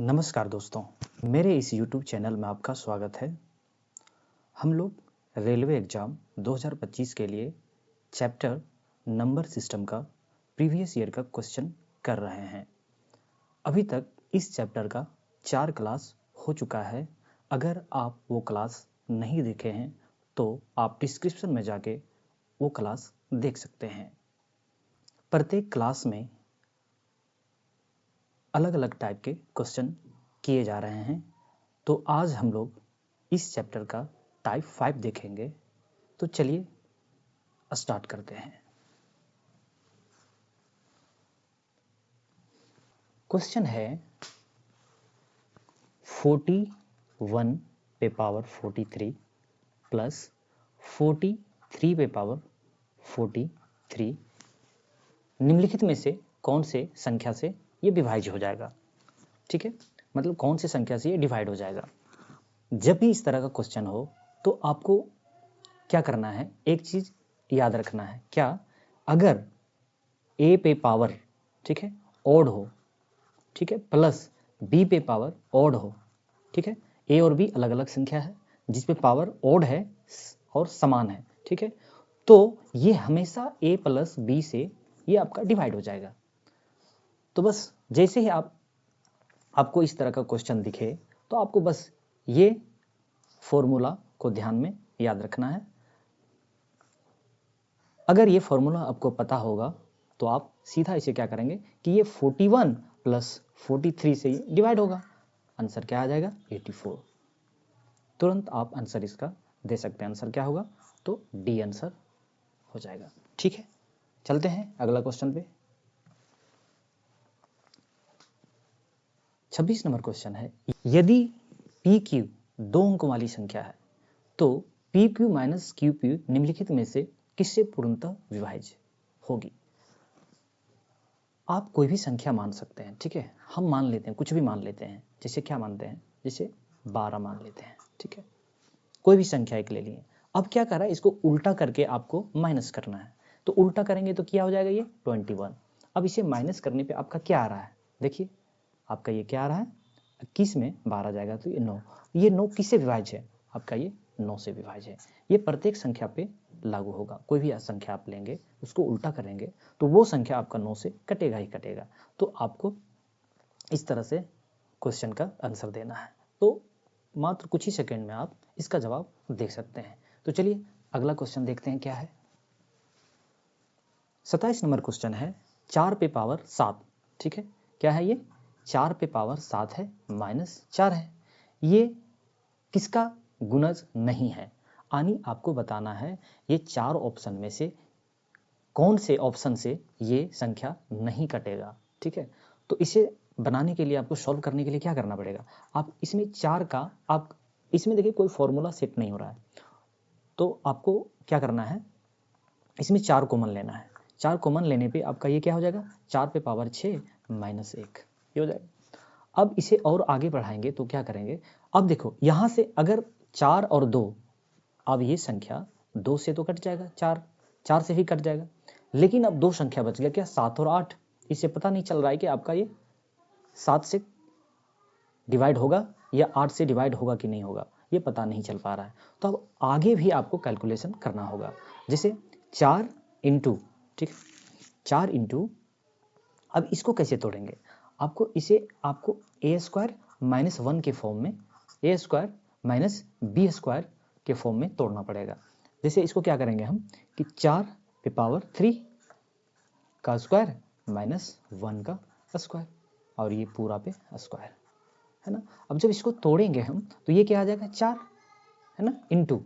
नमस्कार दोस्तों, मेरे इस YouTube चैनल में आपका स्वागत है। हम लोग रेलवे एग्ज़ाम 2025 के लिए चैप्टर नंबर सिस्टम का प्रीवियस ईयर का क्वेश्चन कर रहे हैं। अभी तक इस चैप्टर का 4 क्लास हो चुका है। अगर आप वो क्लास नहीं देखे हैं तो आप डिस्क्रिप्शन में जाके वो क्लास देख सकते हैं। प्रत्येक क्लास में अलग अलग टाइप के क्वेश्चन किए जा रहे हैं। तो आज हम लोग इस चैप्टर का टाइप 5 देखेंगे। तो चलिए स्टार्ट करते हैं। क्वेश्चन है 41 पे पावर 43 प्लस 43 पे पावर 43 निम्नलिखित में से कौन से संख्या से ये विभाज्य हो जाएगा। ठीक है, मतलब कौन से संख्या से ये डिवाइड हो जाएगा। जब भी इस तरह का क्वेश्चन हो तो आपको क्या करना है, एक चीज याद रखना है। क्या, अगर a पे पावर, ठीक है, ऑड हो, ठीक है, प्लस b पे पावर ऑड हो, ठीक है, a और b अलग अलग संख्या है जिस पे पावर ऑड है और समान है, ठीक है, तो ये हमेशा a प्लस b से ये आपका डिवाइड हो जाएगा। तो बस जैसे ही आपको इस तरह का क्वेश्चन दिखे तो आपको बस ये फॉर्मूला को ध्यान में याद रखना है। अगर ये फॉर्मूला आपको पता होगा तो आप सीधा इसे क्या करेंगे कि ये 41 प्लस 43 से डिवाइड होगा। आंसर क्या आ जाएगा, 84। तुरंत आप आंसर इसका दे सकते हैं। आंसर क्या होगा, तो डी आंसर हो जाएगा। ठीक है, चलते हैं अगला क्वेश्चन पे। 26 नंबर क्वेश्चन है, यदि पी क्यू 2 अंकों वाली संख्या है तो P Q minus Q P निम्नलिखित में से किससे पूर्णतः विभाज्य होगी। आप कोई भी संख्या मान सकते हैं, ठीक है, हम मान लेते हैं, कुछ भी मान लेते हैं। जैसे क्या मानते हैं, जैसे 12 मान लेते हैं, ठीक है, कोई भी संख्या एक ले लिए। अब क्या कर रहा है, इसको उल्टा करके आपको माइनस करना है। तो उल्टा करेंगे तो क्या हो जाएगा, ये 21। अब इसे माइनस करने पे आपका क्या आ रहा है, देखिए आपका ये क्या आ रहा है, 21 में 12 जाएगा तो ये 9। ये 9 किससे विभाज्य है, आपका ये 9 से विभाज्य है। ये प्रत्येक संख्या पे लागू होगा। कोई भी संख्या आप लेंगे उसको उल्टा करेंगे तो वो संख्या आपका 9 से कटेगा ही कटेगा। तो आपको इस तरह से क्वेश्चन का आंसर देना है। तो मात्र कुछ ही सेकंड में आप इसका जवाब देख सकते हैं। तो चलिए अगला क्वेश्चन देखते हैं क्या है। 27 नंबर क्वेश्चन है, 4 पे पावर 7, ठीक है, क्या है ये, 4 पे पावर 7 है, माइनस 4 है। ये किसका गुणज नहीं है, यानी आपको बताना है ये 4 ऑप्शन में से कौन से ऑप्शन से ये संख्या नहीं कटेगा। ठीक है, तो इसे बनाने के लिए आपको सॉल्व करने के लिए क्या करना पड़ेगा, आप इसमें 4 का, आप इसमें देखिए कोई फॉर्मूला सेट नहीं हो रहा है, तो आपको क्या करना है, इसमें 4 कॉमन लेना है। 4 कॉमन लेने पे आपका ये क्या हो जाएगा, 4 पे पावर 6 माइनस 1, ये हो जाएगा। अब इसे और आगे बढ़ाएंगे तो क्या करेंगे, अब देखो यहाँ से अगर 4 और 2, अब ये संख्या 2 से तो कट जाएगा, 4 से भी कट जाएगा, लेकिन अब 2 संख्या बच गया, क्या, 7 और 8। इससे पता नहीं चल रहा है कि आपका ये 7 से डिवाइड होगा या 8 से डिवाइड होगा कि नहीं होगा, ये पता नहीं चल पा रहा है। तो अब आगे भी आपको कैलकुलेशन करना होगा। जैसे 4 इंटू, ठीक, 4 इंटू, अब इसको कैसे तोड़ेंगे, आपको इसे आपको ए स्क्वायर माइनस 1 के फॉर्म में, ए स्क्वायर माइनस बी स्क्वायर के फॉर्म में तोड़ना पड़ेगा। जैसे इसको क्या करेंगे हम कि 4 पे पावर 3 का स्क्वायर माइनस 1 का स्क्वायर और ये पूरा पे स्क्वायर, है ना। अब जब इसको तोड़ेंगे हम तो ये क्या आ जाएगा, 4, है ना, इंटू,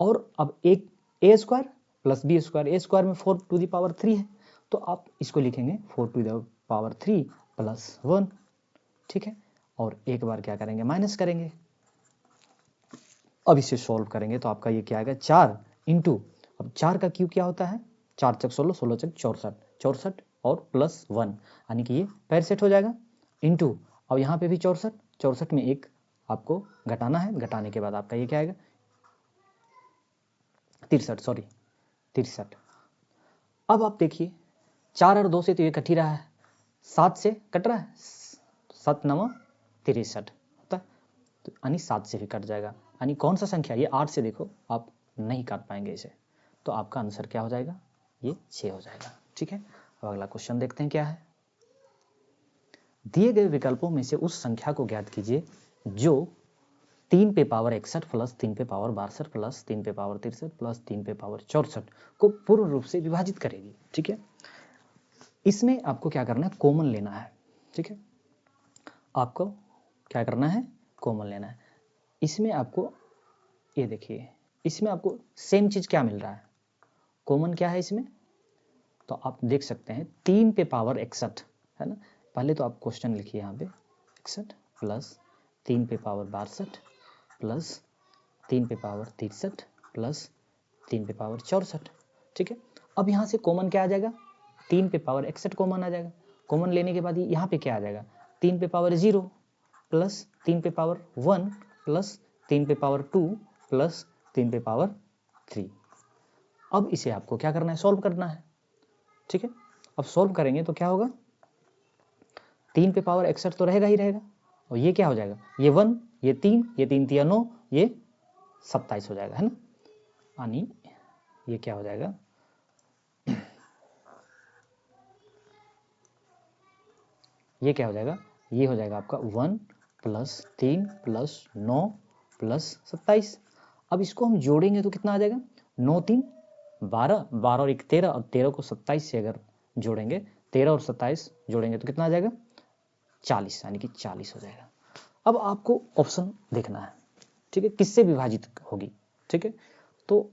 और अब एक ए स्क्वायर प्लस बी स्क्वायर, ए स्क्वायर में 4 टू द पावर 3 है, तो आप इसको लिखेंगे 4 टू द पावर 3 प्लस 1, ठीक है, और एक बार क्या करेंगे, माइनस करेंगे। अब इसे सॉल्व करेंगे तो आपका ये क्या आएगा, 4 इंटू, अब 4 का क्यूब क्या होता है, 4 चक 16, 16 चक 64, 64 और प्लस 1, यानी कि ये पैर सेट हो जाएगा, इंटू, अब यहाँ पे भी 64, 64 में एक आपको घटाना है, घटाने के बाद आपका ये क्या आएगा, 63, सॉरी 63। अब आप देखिए 4 और 2 से तो ये कट ही रहा है, 7 से कट रहा है, 7 9 63 होता है, तो यानी 7 से भी कट जाएगा। यानी कौन सा संख्या, ये 8 से देखो आप नहीं काट पाएंगे इसे, तो आपका आंसर क्या हो जाएगा, ये 6 हो जाएगा। ठीक है, अब अगला क्वेश्चन देखते हैं क्या है। दिए गए विकल्पों में से उस संख्या को ज्ञात कीजिए जो 3 पे पावर 61 प्लस 3 पे पावर 62 प्लस 3 पे पावर 63 प्लस 3 पे पावर 64 को पूर्ण रूप से विभाजित करेगी। ठीक है, इसमें आपको क्या करना है, कॉमन लेना है। ठीक है, आपको क्या करना है, कॉमन लेना है। इसमें आपको ये देखिए, इसमें आपको सेम चीज क्या मिल रहा है, कॉमन क्या है इसमें, तो आप देख सकते हैं 3 पे पावर 61 है ना। पहले तो आप क्वेश्चन लिखिए यहाँ पे 61 प्लस 3 पे पावर 62 प्लस 3 पे पावर 63 प्लस 3 पे पावर 64। ठीक है, अब यहाँ से कॉमन क्या आ जाएगा, 3 पे पावर 61 कॉमन आ जाएगा। कॉमन लेने के बाद यहाँ पे क्या आ जाएगा, 3 पे पावर 0 प्लस 3 पे पावर 1 प्लस 3 पे पावर 2 प्लस 3 पे पावर 3। अब इसे आपको क्या करना है, सॉल्व करना है। ठीक है, अब सॉल्व करेंगे तो क्या होगा, 3 पे पावर 61 तो रहेगा ही रहेगा, और ये क्या हो जाएगा, ये 1, ये 3, ये 3 3 9, ये 27 हो जाएगा, है ना। यानी ये क्या हो जाएगा, ये क्या हो जाएगा, ये हो जाएगा आपका 1 प्लस 3 प्लस 9 प्लस 27। अब इसको हम जोड़ेंगे तो कितना आ जाएगा, 9 3 12, 12 और 1 13, और 13 को 27 से अगर जोड़ेंगे, 13 और 27 जोड़ेंगे तो कितना आ जाएगा, 40, यानी कि 40 हो जाएगा। अब आपको ऑप्शन देखना है, ठीक है, किससे विभाजित होगी। ठीक है, तो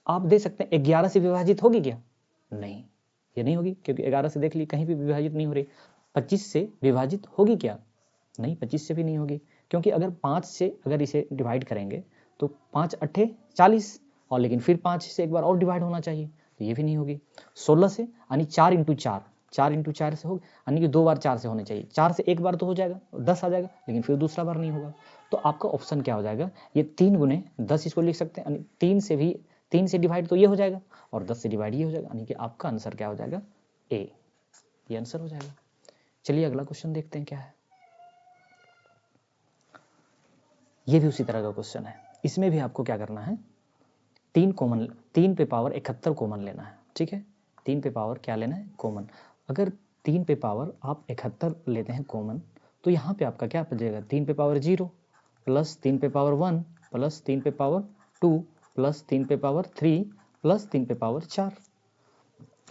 आप दे सकते हैं 11 से विभाजित होगी क्या, नहीं, ये नहीं होगी, क्योंकि 11 से देख ली कहीं भी विभाजित नहीं हो रही। 25 से विभाजित होगी क्या, नहीं, 25 से भी नहीं होगी, क्योंकि अगर 5 से अगर इसे डिवाइड करेंगे तो 5 8 40, और लेकिन फिर 5 से एक बार और डिवाइड होना चाहिए, तो ये भी नहीं होगी। 16 से, यानी 4 इंटू 4 से होगी, यानी कि 2 बार 4 से होने चाहिए, 4 से एक बार तो हो जाएगा, 10 आ जाएगा, लेकिन फिर दूसरा बार नहीं होगा। तो आपका ऑप्शन क्या हो जाएगा, ये 3 गुने 10 इसको लिख सकते हैं, यानी 3 से डिवाइड तो ये हो जाएगा, और 10 से डिवाइड ये हो जाएगा, यानी कि आपका आंसर क्या हो जाएगा, ए, ये आंसर हो जाएगा। चलिए अगला क्वेश्चन देखते हैं क्या है। ये भी उसी तरह का क्वेश्चन है, इसमें भी आपको क्या करना है, 3 पे पावर 71 कॉमन लेना है। ठीक है, 3 पे पावर क्या लेना है, कॉमन। अगर 3 पे पावर आप 71 लेते हैं कॉमन, तो यहाँ पे आपका क्या बचेगा, 3 पे पावर 0 प्लस 3 पे पावर 1 प्लस 3 पे पावर 2 प्लस 3 पे पावर 3 प्लस 3 पे पावर 4।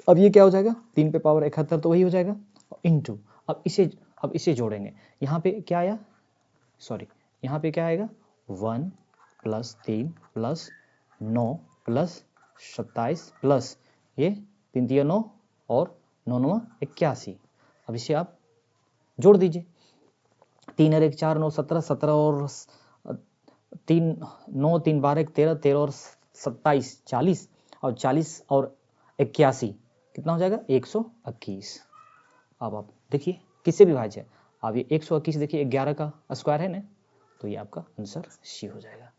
अब ये क्या हो जाएगा, 3 पे पावर 71 तो वही हो जाएगा, इंटू अब इसे जोड़ेंगे, यहाँ पे क्या आया, सॉरी यहाँ पे क्या आएगा, 1 प्लस 3 प्लस 9 प्लस 27 प्लस ये 3 3 9 और 9 9 81। अब इसे आप जोड़ दीजिए, 3 और 1 4 9 17 17 और 3 9 3 12 1 13 13 और 27 40, और 40 और 81 कितना हो जाएगा, 121। अब आप देखिए किससे विभाज्य है, अब ये 121 देखिए 11 का स्क्वायर है ना, तो ये आपका आंसर सी हो जाएगा।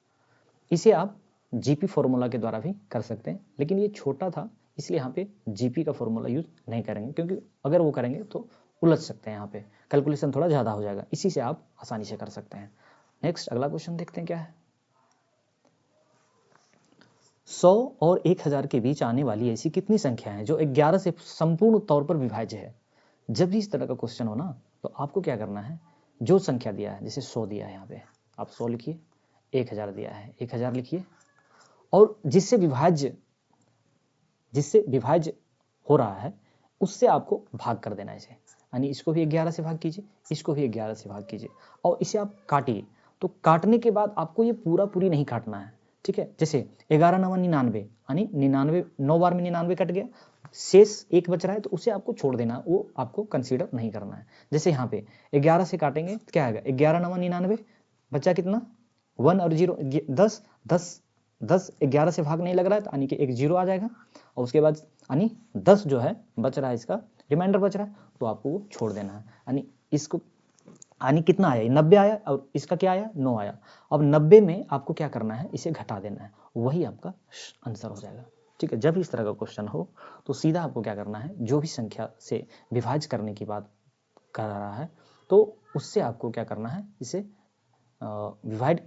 इसे आप जीपी फॉर्मूला के द्वारा भी कर सकते हैं, लेकिन ये छोटा था इसलिए यहाँ पे जीपी का फॉर्मूला यूज नहीं करेंगे, क्योंकि अगर वो करेंगे तो उलझ सकते हैं, यहाँ पे कैलकुलेशन थोड़ा ज़्यादा हो जाएगा, इसी से आप आसानी से कर सकते हैं। नेक्स्ट अगला क्वेश्चन देखते हैं क्या है। 100 और 1000 के बीच आने वाली ऐसी कितनी संख्या है जो 11 से संपूर्ण तौर पर विभाज्य है। जब भी इस तरह का क्वेश्चन हो ना, तो आपको क्या करना है, जो संख्या दिया है, जैसे 100 दिया है यहाँ पे आप 100 लिखिए, 1000 दिया है 1000 लिखिए, और जिससे विभाज्य हो रहा है उससे आपको भाग कर देना है इसे, यानी इसको भी 11 से भाग कीजिए, इसको भी 11 से भाग कीजिए, और इसे आप काटिए। तो काटने के बाद आपको ये पूरी नहीं काटना है, ठीक है। जैसे 11 9 99, यानी 99 9 बार में 99 कट गया, शेष एक बच रहा है, तो उसे आपको छोड़ देना, वो आपको कंसीडर नहीं करना है। जैसे यहाँ पे 11 से काटेंगे तो क्या आएगा, 11 9 99, बचा कितना 1 और 0 10 11 से भाग नहीं लग रहा है, तो यानी कि एक 0 आ जाएगा, और उसके बाद यानी 10 जो है बच रहा है, इसका रिमाइंडर बच रहा है, तो आपको वो छोड़ देना है। यानी इसको यानी कितना आया, 90 आया, और इसका क्या आया, 9 आया। अब 90 में आपको क्या करना है, इसे घटा देना है, वही आपका आंसर हो जाएगा, ठीक है। जब इस तरह का क्वेश्चन हो तो सीधा आपको क्या करना है, जो भी संख्या से विभाज्य करने की बात कर रहा है तो उससे आपको क्या करना है, इसे डिवाइड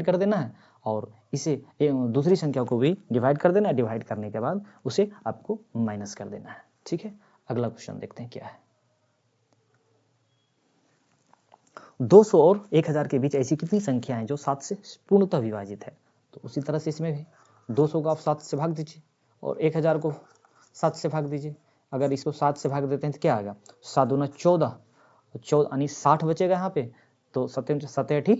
कर देना है और इसे दूसरी संख्या को भी डिवाइड कर देना है। डिवाइड करने के बाद उसे आपको माइनस कर देना है। ठीक है, अगला क्वेश्चन देखते हैं क्या है। 200 और 1000 के बीच ऐसी कितनी संख्या है जो 7 से पूर्णतः विभाजित है? तो उसी तरह से इसमें भी 200 को आप 7 से भाग दीजिए और 1000 को 7 से भाग दीजिए। अगर इसको 7 से भाग देते हैं तो क्या आएगा, 7 दूना 14, 14 यानी 60 बचेगा यहाँ पे। तो 7 7 8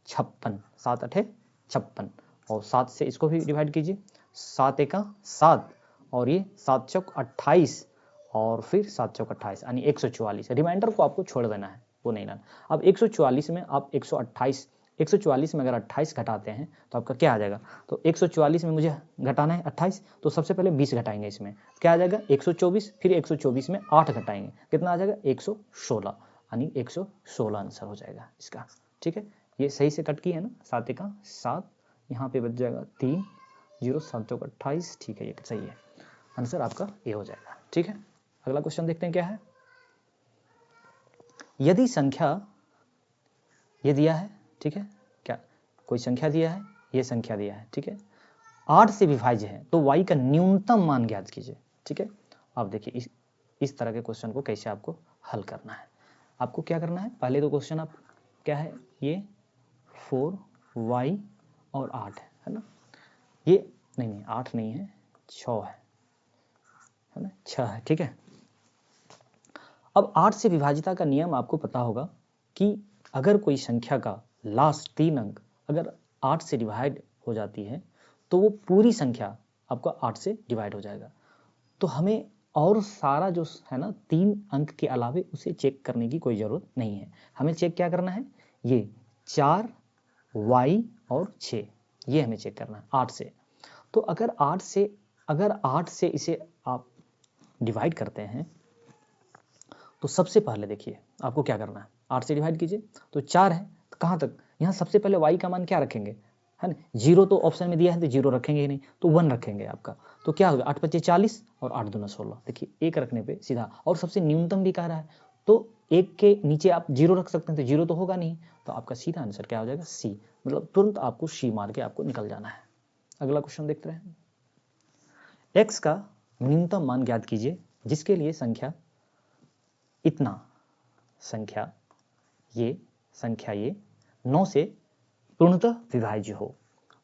56, 7 8 56 और 7 से इसको भी डिवाइड कीजिए, 7 1 7 और ये 7 चौक 28 और फिर 7 चौक 28 यानी 144। रिमाइंडर को आपको छोड़ देना है, वो नहीं लाना। अब 144 में आप 144 में अगर 28 घटाते हैं तो आपका क्या आ जाएगा, तो 144 में मुझे घटाना है 28, तो सबसे पहले 20 घटाएंगे, इसमें क्या आ जाएगा 124, फिर 124 में 8 घटाएंगे, कितना आ जाएगा 116, यानी 116 आंसर हो जाएगा इसका। ठीक है, ये सही से कट की है ना, 7 1 7, यहाँ पे बच जाएगा 3 0 7 चौक 28। ठीक है, ये सही है, आंसर आपका ये हो जाएगा। ठीक है, अगला क्वेश्चन देखते हैं क्या है। यदि संख्या ये दिया है, ठीक है, क्या कोई संख्या दिया है, ये संख्या दिया है, ठीक है, 8 से विभाज्य है तो y का न्यूनतम मान ज्ञात कीजिए। ठीक है, अब देखिए इस तरह के क्वेश्चन को कैसे आपको हल करना है। आपको क्या करना है, पहले तो क्वेश्चन आप क्या है, ये 4y और 8 है ना, ये नहीं 8 नहीं है, 6 है ना, 6 है। ठीक है, अब 8 से विभाजिता का नियम आपको पता होगा कि अगर कोई संख्या का लास्ट 3 अंक अगर 8 से डिवाइड हो जाती है तो वो पूरी संख्या आपका 8 से डिवाइड हो जाएगा। तो हमें और सारा जो है ना 3 अंक के अलावे उसे चेक करने की कोई ज़रूरत नहीं है। हमें चेक क्या करना है, ये 4y और 6, ये हमें चेक करना है 8 से। तो अगर 8 से इसे आप डिवाइड करते हैं तो सबसे पहले देखिए आपको क्या करना है, 8 से डिवाइड कीजिए तो 4 है, तो कहाँ तक, यहाँ सबसे पहले y का मान क्या रखेंगे, है ना, 0 तो ऑप्शन में दिया है तो 0 रखेंगे ही नहीं, तो 1 रखेंगे आपका। तो क्या होगा, 8 5 40 और 8 2 16। देखिए 1 रखने पे सीधा, और सबसे न्यूनतम भी कह रहा है तो 1 के नीचे आप 0 रख सकते हैं, तो 0 तो होगा नहीं, तो आपका सीधा आंसर क्या हो जाएगा, सी। मतलब तुरंत आपको सी मार के आपको निकल जाना है। अगला क्वेश्चन देखते हैं। x का न्यूनतम मान ज्ञात कीजिए जिसके लिए संख्या ये 9 से पूर्णतः विभाज्य हो।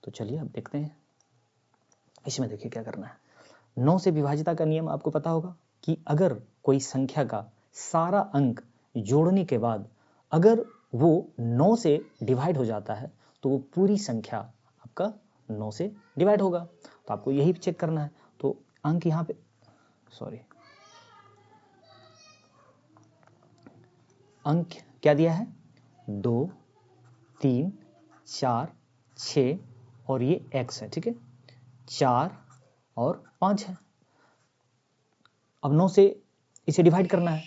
तो चलिए अब देखते हैं, इसमें देखिए क्या करना है। 9 से विभाजिता का नियम आपको पता होगा कि अगर कोई संख्या का सारा अंक जोड़ने के बाद अगर वो 9 से डिवाइड हो जाता है तो वो पूरी संख्या आपका 9 से डिवाइड होगा। तो आपको यही चेक करना है। तो अंक यहाँ पे अंक क्या दिया है, 2 3 4 6 और ये x है। ठीक है, 4 और 5 है। अब 9 से इसे डिवाइड करना है,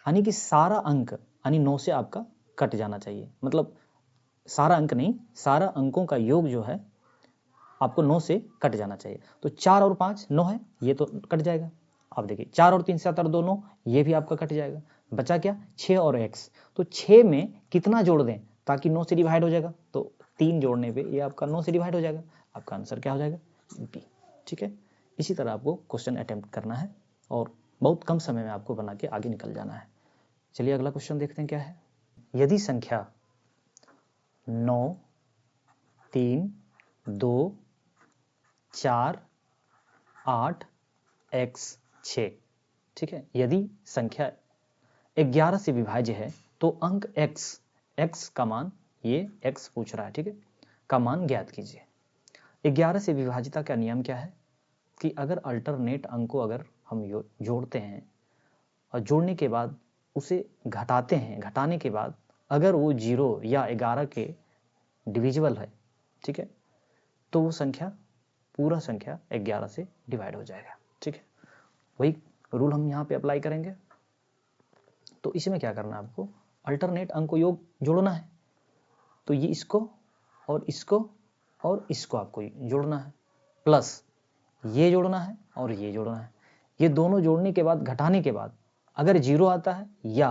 यानी कि सारा अंक यानी 9 से आपका कट जाना चाहिए। मतलब सारा अंक नहीं, सारा अंकों का योग जो है आपको 9 से कट जाना चाहिए। तो 4 और 5 9 है, ये तो कट जाएगा। अब देखिए 4 और 3 7 और 2 9, ये भी आपका कट जाएगा। बचा क्या, 6 और x। तो 6 में कितना जोड़ दें ताकि 9 से डिवाइड हो जाएगा, तो 3 जोड़ने पे ये आपका 9 से डिवाइड हो जाएगा। आपका आंसर क्या हो जाएगा, बी। ठीक है, इसी तरह आपको क्वेश्चन अटेम्प्ट करना है और बहुत कम समय में आपको बना के आगे निकल जाना है। चलिए अगला क्वेश्चन देखते हैं क्या है। यदि संख्या 9 3 2 4 8 x 6, ठीक है, यदि संख्या 11 से विभाज्य है तो अंक x का मान, ये x पूछ रहा है, ठीक है, का मान ज्ञात कीजिए। 11 से विभाजिता का नियम क्या है कि अगर अल्टरनेट अंक को अगर हम जोड़ते हैं और जोड़ने के बाद उसे घटाते हैं, घटाने के बाद अगर वो 0 या 11 के डिविजिबल है, ठीक है, तो वो संख्या पूरा संख्या 11 से डिवाइड हो जाएगा। ठीक है, वही रूल हम यहाँ पे अप्लाई करेंगे। तो इसमें क्या करना है, आपको अल्टरनेट अंक को योग जोड़ना है। तो ये इसको और इसको और इसको आपको जोड़ना है, प्लस ये जोड़ना है और ये जोड़ना है। ये दोनों जोड़ने के बाद घटाने के बाद अगर 0 आता है या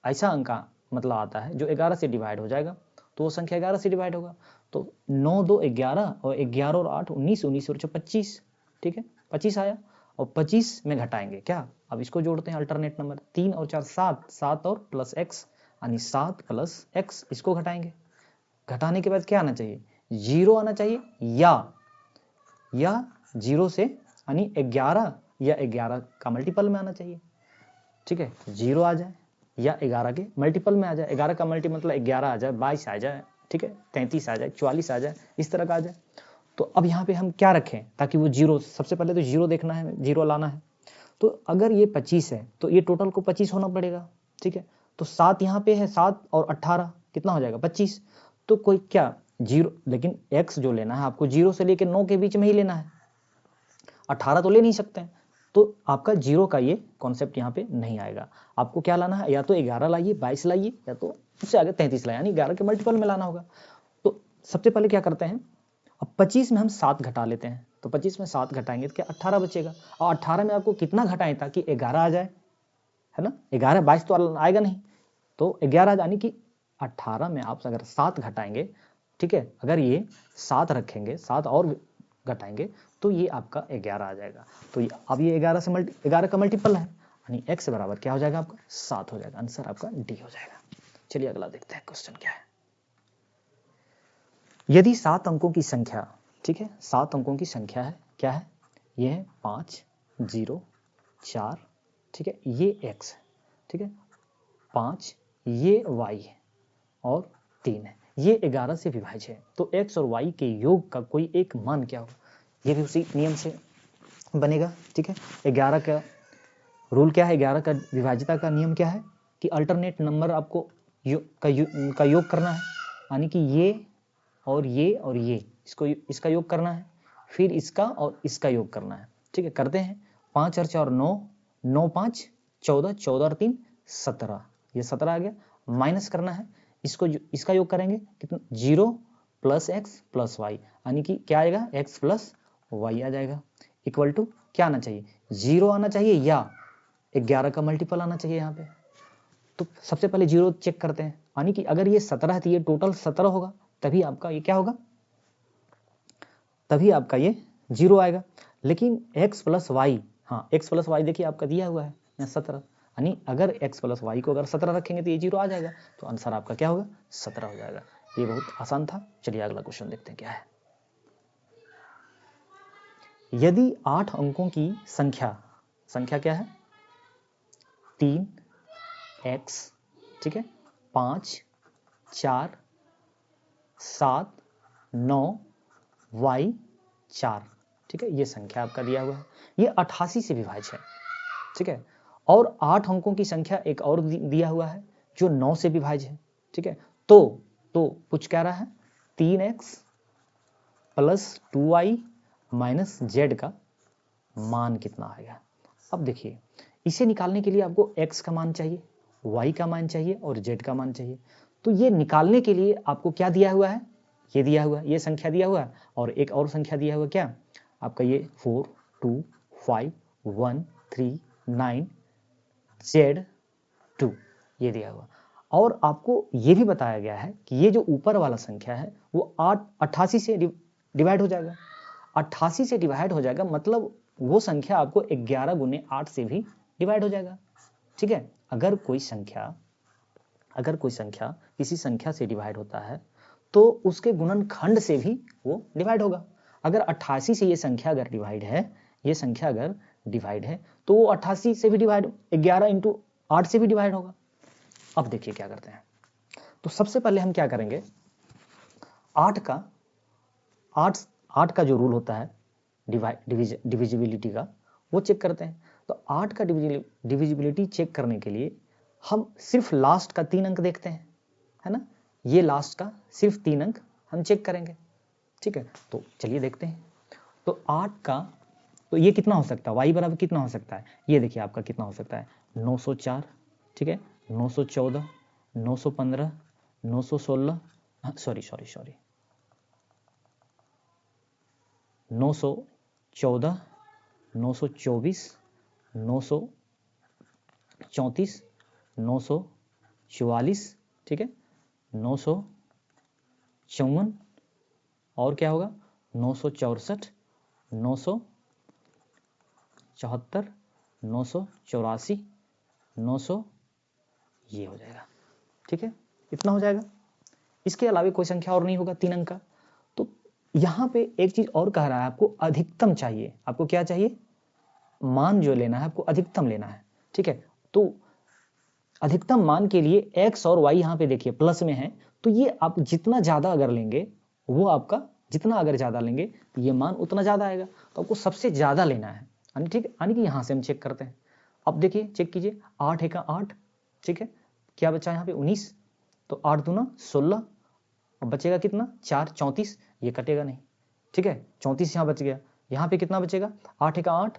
ऐसा अंक मतलब आता है जो 11 से डिवाइड हो जाएगा, तो वो संख्या 11 से डिवाइड होगा। तो 9 2 11 और 11 और 8 19, 19 और 25, ठीक है 25 आया। और 25 में घटाएंगे क्या, अब इसको जोड़ते हैं अल्टरनेट नंबर, 3 और 4 7, 7 और प्लस एक्स यानी 7 प्लस एक्स, इसको घटाएंगे। घटाने के बाद क्या आना चाहिए, 0 आना चाहिए, या 0 से यानी 11 या 11 का मल्टीपल में आना चाहिए, ठीक है 0 आ जाए या 11 के मल्टीपल में आ जाए। 11 का मल्टी मतलब 11 आ जाए, 22 आ जाए, ठीक है 33 आ जाए, 44 आ जाए, इस तरह का आ जाए। तो अब यहाँ पे हम क्या रखें ताकि वो 0, सबसे पहले तो 0 देखना है, 0 लाना है। तो अगर ये 25 है तो ये टोटल को 25 होना पड़ेगा, ठीक है। तो 7 यहाँ पे है, 7 और 18 कितना हो जाएगा 25। तो कोई क्या 0, लेकिन x जो लेना है आपको 0 से लेकर 9 के बीच में ही लेना है, 18 तो ले नहीं सकते हैं। तो आपका 0 का ये कॉन्सेप्ट यहाँ पे नहीं आएगा। आपको क्या लाना है, या तो 11 लाइए, 22 लाइए, या तो उससे आगे 33 लाइए, यानी 11 के मल्टीपल में लाना होगा। तो सबसे पहले क्या करते हैं, अब 25 में हम 7 घटा लेते हैं, तो 25 में 7 घटाएंगे तो क्या 18 बचेगा। और 18 में आपको कितना घटाएं ताकि 11 आ जाए, है ना, 11 22 तो आएगा नहीं, तो 11 यानी कि 18 में आप अगर 7 घटाएंगे, ठीक है, अगर ये 7 रखेंगे, 7 और घटाएंगे तो ये आपका 11 आ जाएगा। तो अब ये 11 का मल्टीपल है, यानी x बराबर क्या हो जाएगा आपका 7 हो जाएगा। आंसर आपका डी हो जाएगा। चलिए अगला देखते हैं, क्वेश्चन क्या है। यदि 7 अंकों की संख्या, ठीक है 7 अंकों की संख्या है, क्या है, ये है 5 0 4, ठीक है ये x है, ठीक है 5, ये y है और 3 है, ये 11 से विभाज्य है। तो x और y के योग का कोई एक मान क्या होगा, ये भी उसी नियम से बनेगा, ठीक है। 11 का रूल क्या है, 11 का विभाज्यता का नियम क्या है कि अल्टरनेट नंबर आपको का योग करना है, यानी कि ये और ये इसका योग करना है, फिर इसका और इसका योग करना है, ठीक है। करते हैं, 5 और 4 9, 9 5 14, 14 और 3 17, ये 17 आ गया। माइनस करना है, इसका योग करेंगे कितना 0 प्लस एक्स प्लस वाई, यानी कि क्या आएगा x प्लस वाई आ जाएगा। इक्वल टू क्या आना चाहिए, 0 आना चाहिए या 11 का मल्टीपल आना चाहिए यहाँ पे। तो सबसे पहले 0 चेक करते हैं, यानी कि अगर ये 17 है तो ये टोटल 17 होगा, तभी आपका ये क्या होगा, तभी आपका ये 0 आएगा। लेकिन x प्लस वाई, हाँ x प्लस वाई देखिए आपका दिया हुआ है यहाँ 17, यानी अगर x प्लस वाई को अगर 17 रखेंगे तो ये 0 आ जाएगा। तो आंसर आपका क्या होगा 17 हो जाएगा। ये बहुत आसान था। चलिए अगला क्वेश्चन देखते हैं क्या है। यदि 8 अंकों की संख्या क्या है 3x, ठीक है 5 4 7 9 y 4, ठीक है ये संख्या आपका दिया हुआ है, ये 88 से विभाज्य है, ठीक है। और 8 अंकों की संख्या एक और दिया हुआ है जो 9 से विभाज्य है, ठीक है। तो पूछ क्या रहा है 3x plus 2y minus z का मान कितना आएगा। अब देखिए इसे निकालने के लिए आपको x का मान चाहिए, y का मान चाहिए और z का मान चाहिए। तो ये निकालने के लिए आपको क्या दिया हुआ है, ये दिया हुआ है, ये संख्या दिया हुआ है और एक और संख्या दिया हुआ क्या आपका ये 4 2 5 1 3 9 z2 ये दिया हुआ। और आपको ये भी बताया गया है कि ये जो ऊपर वाला संख्या है वो 88 से डिवाइड हो जाएगा। 88 से डिवाइड हो जाएगा मतलब वो संख्या आपको 11 गुने 8 से भी डिवाइड हो जाएगा, ठीक है। अगर कोई संख्या किसी संख्या से डिवाइड होता है तो उसके गुणनखंड से भी वो डिवाइड होगा। अगर 88 से ये संख्या अगर डिवाइड है, तो वो 88 से भी डिवाइड 11 इंटू 8 से भी डिवाइड होगा। अब देखिए क्या करते हैं, तो सबसे पहले हम क्या करेंगे 8 का जो रूल होता है डिविजिबिलिटी का वो चेक करते हैं। तो 8 का डिविजिबिलिटी चेक करने के लिए हम सिर्फ लास्ट का 3 अंक देखते हैं, है ना, ये लास्ट का सिर्फ 3 अंक हम चेक करेंगे, ठीक है। तो चलिए देखते हैं। तो 8 का तो ये कितना हो सकता है y बराबर कितना हो सकता है, ये देखिए आपका कितना हो सकता है 904, ठीक है 914 915 916 सॉरी 914 924 934 935 44, ठीक है, 954 और क्या होगा 964, 974, 984, 900, ये हो जाएगा। ठीक है, इतना हो जाएगा। इसके अलावा कोई संख्या और नहीं होगा 3 अंक का। तो यहाँ पे एक चीज और कह रहा है, आपको अधिकतम चाहिए। आपको क्या चाहिए, मान जो लेना है आपको अधिकतम लेना है। ठीक है, तो अधिकतम मान के लिए x और y यहाँ पे देखिए प्लस में है, तो ये आप जितना ज्यादा अगर लेंगे वो आपका, जितना अगर ज्यादा लेंगे तो ये मान उतना ज्यादा आएगा। तो आपको सबसे ज्यादा लेना है, यानी ठीक है, यानी कि यहाँ से हम चेक करते हैं। अब देखिए चेक कीजिए, 8 है का 8, ठीक है, क्या बचा यहाँ पे 19, तो 8 दूना 16, अब बचेगा कितना 4, 34, ये कटेगा नहीं। ठीक है, 34 यहाँ बच गया, यहाँ पे कितना बचेगा 8 है का 8,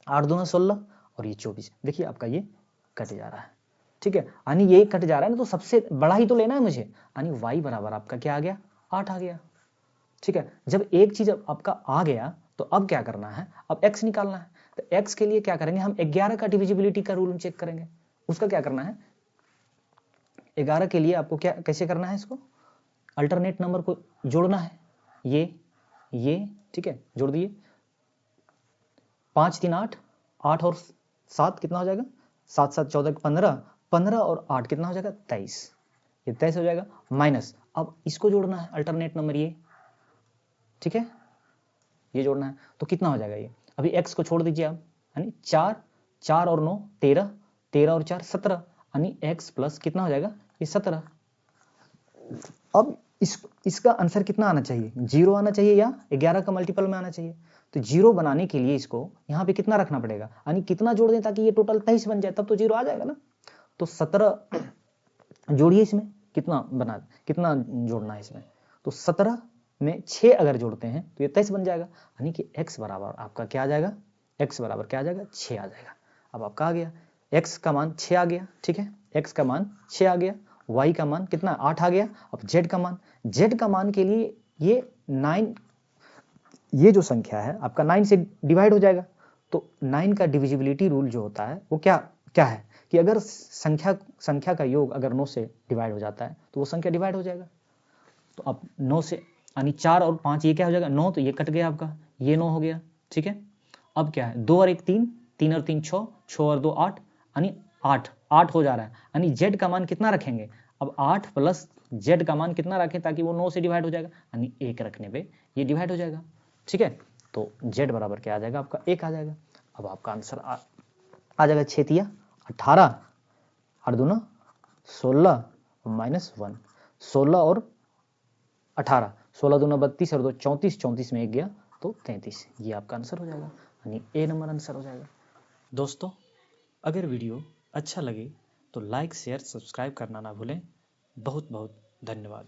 8 दूना 16 और ये 24, देखिए आपका ये कट जा रहा है। ठीक है, यानी ये कट जा रहा है ना, तो सबसे बड़ा ही तो लेना है मुझे, यानी y बराबर आपका क्या आ गया 8 आ गया। ठीक है, जब एक चीज आपका आ गया तो अब क्या करना है, अब x निकालना है। तो x के लिए क्या करेंगे, हम 11 का डिविजिबिलिटी का रूल चेक करेंगे। उसका क्या करना है, 11 के लिए आपको क्या कैसे करना है, इसको अल्टरनेट नंबर को जोड़ना है, ये ठीक है, जोड़ दिए, 5 3 8, 8 और 7 कितना हो जाएगा 7 7 14 15, 15 और 8 कितना हो जाएगा 23, ये 23 हो जाएगा। माइनस अब इसको जोड़ना है अल्टरनेट नंबर ये, ठीक है, ये जोड़ना है, तो कितना हो जाएगा ये, अभी x को छोड़ दीजिए आप, यानी 4 4 और 9 13, 13 और 4 17, यानी x प्लस कितना हो जाएगा ये 17। अब इसका आंसर कितना आना चाहिए, 0 आना चाहिए या 11 का मल्टीपल में आना चाहिए। तो 0 बनाने के लिए इसको यहाँ पे कितना रखना पड़ेगा, यानी कितना जोड़ दें ताकि ये टोटल 23 बन जाए, तब तो 0 आ जाएगा ना। तो 17 जोड़िए इसमें, कितना जोड़ना है इसमें, तो 17 में 6 अगर जोड़ते हैं तो ये 23 बन जाएगा, यानी कि x बराबर आपका क्या आ जाएगा, x बराबर क्या आ जाएगा 6 आ जाएगा। अब आपका आ गया x का मान 6 आ गया। ठीक है, x का मान 6 आ गया, y का मान कितना 8 आ गया। अब z का मान के लिए ये 9, ये जो संख्या है आपका 9 से डिवाइड हो जाएगा। तो 9 का डिविजिबिलिटी रूल जो होता है वो क्या है कि अगर संख्या का योग अगर 9 से डिवाइड हो जाता है तो वो संख्या डिवाइड हो जाएगा। तो अब 9 से, यानी 4 और 5 ये क्या हो जाएगा 9, तो ये कट गया आपका, ये 9 हो गया। ठीक है, अब क्या है 2 और 1 3, 3 और 3 6, 6 और 2 8, यानी 8 हो जा रहा है। यानी z का मान कितना रखेंगे, अब 8 प्लस z का मान कितना रखें ताकि वो 9 से डिवाइड हो जाएगा, यानी 1 रखने पे ये डिवाइड हो जाएगा। ठीक है, तो z बराबर क्या आ जाएगा आपका 1 आ जाएगा। अब आपका आंसर आ जाएगा 6 तिया 18, 8 दूना 16 माइनस 1, 16 और 18, 16 दूना 32 और 2 34, 34 में 1 गया तो 33, ये आपका आंसर हो जाएगा, यानी ए नंबर आंसर हो जाएगा। दोस्तों अगर वीडियो अच्छा लगे तो लाइक शेयर सब्सक्राइब करना ना भूलें। बहुत बहुत धन्यवाद।